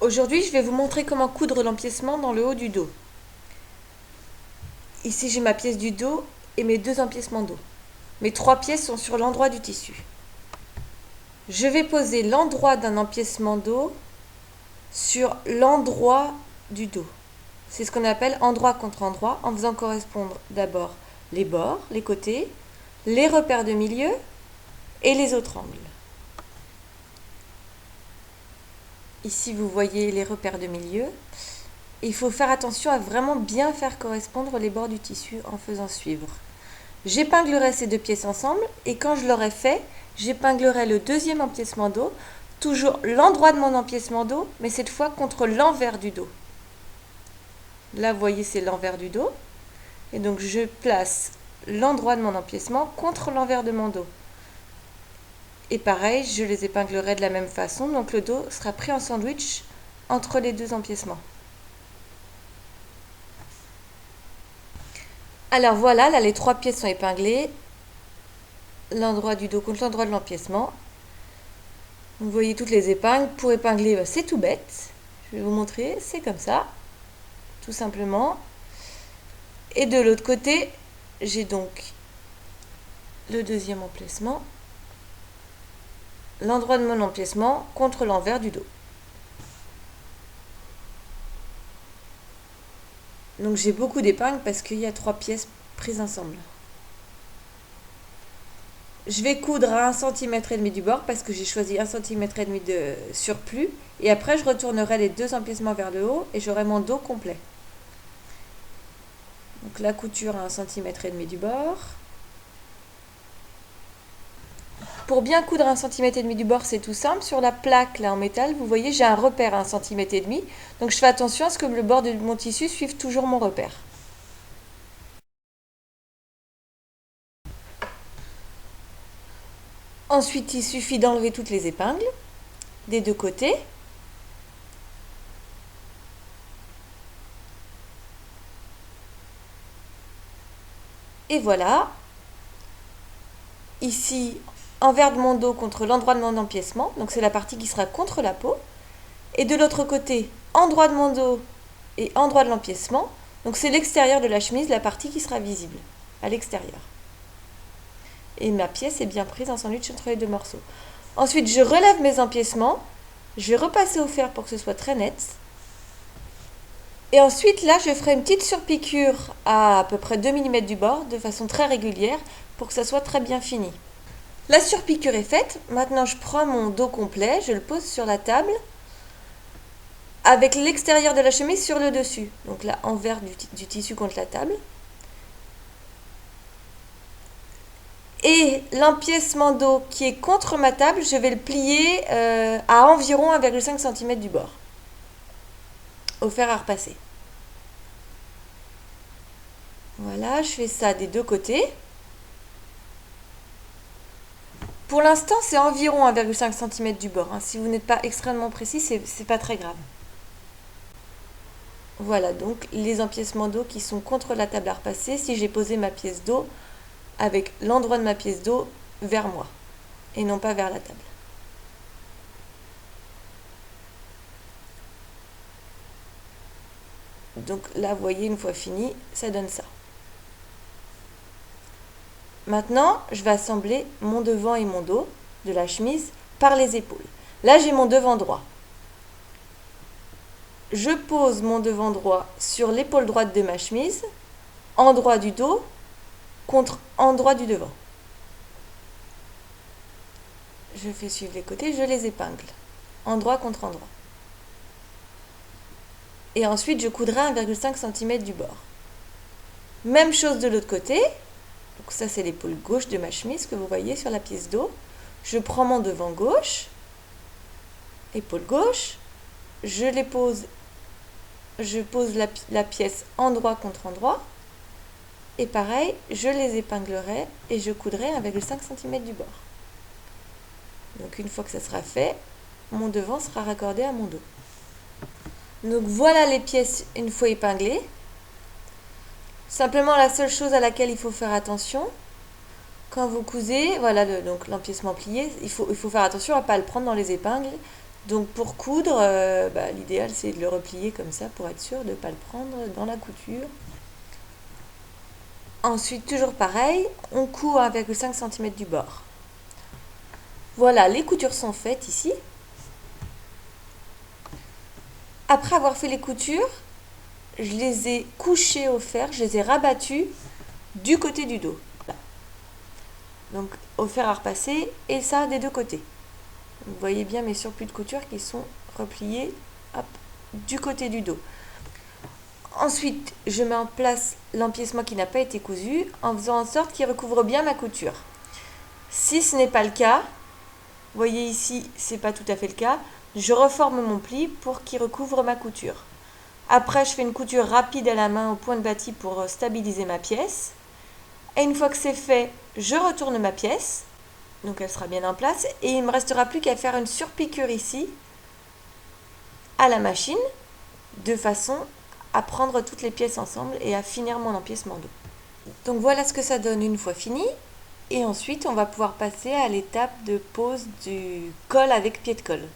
Aujourd'hui, je vais vous montrer comment coudre l'empiècement dans le haut du dos. Ici, j'ai ma pièce du dos et mes deux empiècements dos. Mes trois pièces sont sur l'endroit du tissu. Je vais poser l'endroit d'un empiècement dos sur l'endroit du dos. C'est ce qu'on appelle endroit contre endroit, en faisant correspondre d'abord les bords, les côtés, les repères de milieu et les autres angles. Ici, vous voyez les repères de milieu. Il faut faire attention à vraiment bien faire correspondre les bords du tissu en faisant suivre. J'épinglerai ces deux pièces ensemble et quand je l'aurai fait, j'épinglerai le deuxième empiècement dos, toujours l'endroit de mon empiècement dos, mais cette fois contre l'envers du dos. Là, vous voyez, c'est l'envers du dos. Et donc, je place l'endroit de mon empiècement contre l'envers de mon dos. Et pareil, je les épinglerai de la même façon. Donc, le dos sera pris en sandwich entre les deux empiècements. Alors voilà, là les trois pièces sont épinglées. L'endroit du dos contre l'endroit de l'empiècement. Vous voyez toutes les épingles. Pour épingler, c'est tout bête. Je vais vous montrer, c'est comme ça. Tout simplement. Et de l'autre côté, j'ai donc le deuxième empiècement. L'endroit de mon empiècement contre l'envers du dos. Donc j'ai beaucoup d'épingles parce qu'il y a trois pièces prises ensemble. Je vais coudre à 1,5 cm du bord parce que j'ai choisi 1,5 cm de surplus. Et après, je retournerai les deux empiècements vers le haut et j'aurai mon dos complet. Donc la couture à 1,5 cm du bord. Pour bien coudre 1,5 cm du bord, c'est tout simple. Sur la plaque là en métal, vous voyez, j'ai un repère à 1,5 cm. Donc je fais attention à ce que le bord de mon tissu suive toujours mon repère. Ensuite, il suffit d'enlever toutes les épingles des deux côtés. Et voilà. Ici, envers de mon dos contre l'endroit de mon empiècement. Donc c'est la partie qui sera contre la peau. Et de l'autre côté, endroit de mon dos et endroit de l'empiècement. Donc c'est l'extérieur de la chemise, la partie qui sera visible à l'extérieur. Et ma pièce est bien prise en sandwich entre les deux morceaux. Ensuite, je relève mes empiècements. Je vais repasser au fer pour que ce soit très net. Et ensuite, là, je ferai une petite surpiqûre à peu près 2 mm du bord, de façon très régulière, pour que ça soit très bien fini. La surpiqûre est faite. Maintenant, je prends mon dos complet, je le pose sur la table, avec l'extérieur de la chemise sur le dessus. Donc là, envers du tissu contre la table. Et l'empiècement dos qui est contre ma table, je vais le plier à environ 1,5 cm du bord, au fer à repasser. Voilà, je fais ça des deux côtés. Pour l'instant, c'est environ 1,5 cm du bord. Si vous n'êtes pas extrêmement précis, c'est pas très grave. Voilà donc les empiècements dos qui sont contre la table à repasser si j'ai posé ma pièce dos avec l'endroit de ma pièce dos vers moi et non pas vers la table. Donc là, vous voyez, une fois fini, ça donne ça. Maintenant, je vais assembler mon devant et mon dos de la chemise par les épaules. Là, j'ai mon devant droit. Je pose mon devant droit sur l'épaule droite de ma chemise, endroit du dos contre endroit du devant. Je fais suivre les côtés, je les épingle, endroit contre endroit. Et ensuite, je coudrai 1,5 cm du bord. Même chose de l'autre côté. Donc ça, c'est l'épaule gauche de ma chemise que vous voyez sur la pièce dos. Je prends mon devant gauche, épaule gauche, je pose la pièce endroit contre endroit. Et pareil, je les épinglerai et je coudrai 1,5 cm du bord. Donc une fois que ça sera fait, mon devant sera raccordé à mon dos. Donc voilà les pièces une fois épinglées. Simplement la seule chose à laquelle il faut faire attention, quand vous cousez, voilà donc l'empiècement plié, il faut faire attention à ne pas le prendre dans les épingles Donc pour coudre, l'idéal c'est de le replier comme ça pour être sûr de ne pas le prendre dans la couture. Ensuite, toujours pareil, on coud à 1,5 cm du bord. Voilà, les coutures sont faites ici. Après avoir fait les coutures, je les ai couchées au fer, je les ai rabattues du côté du dos. Là. Donc au fer à repasser et ça des deux côtés. Vous voyez bien mes surplus de couture qui sont repliés hop, du côté du dos. Ensuite, je mets en place l'empiècement qui n'a pas été cousu en faisant en sorte qu'il recouvre bien ma couture. Si ce n'est pas le cas, vous voyez ici, c'est pas tout à fait le cas, je reforme mon pli pour qu'il recouvre ma couture. Après, je fais une couture rapide à la main au point de bâti pour stabiliser ma pièce. Et une fois que c'est fait, je retourne ma pièce, donc elle sera bien en place, et il ne me restera plus qu'à faire une surpiqûre ici, à la machine, de façon à prendre toutes les pièces ensemble et à finir mon empiècement dos. Donc voilà ce que ça donne une fois fini. Et ensuite, on va pouvoir passer à l'étape de pose du col avec pied de colle.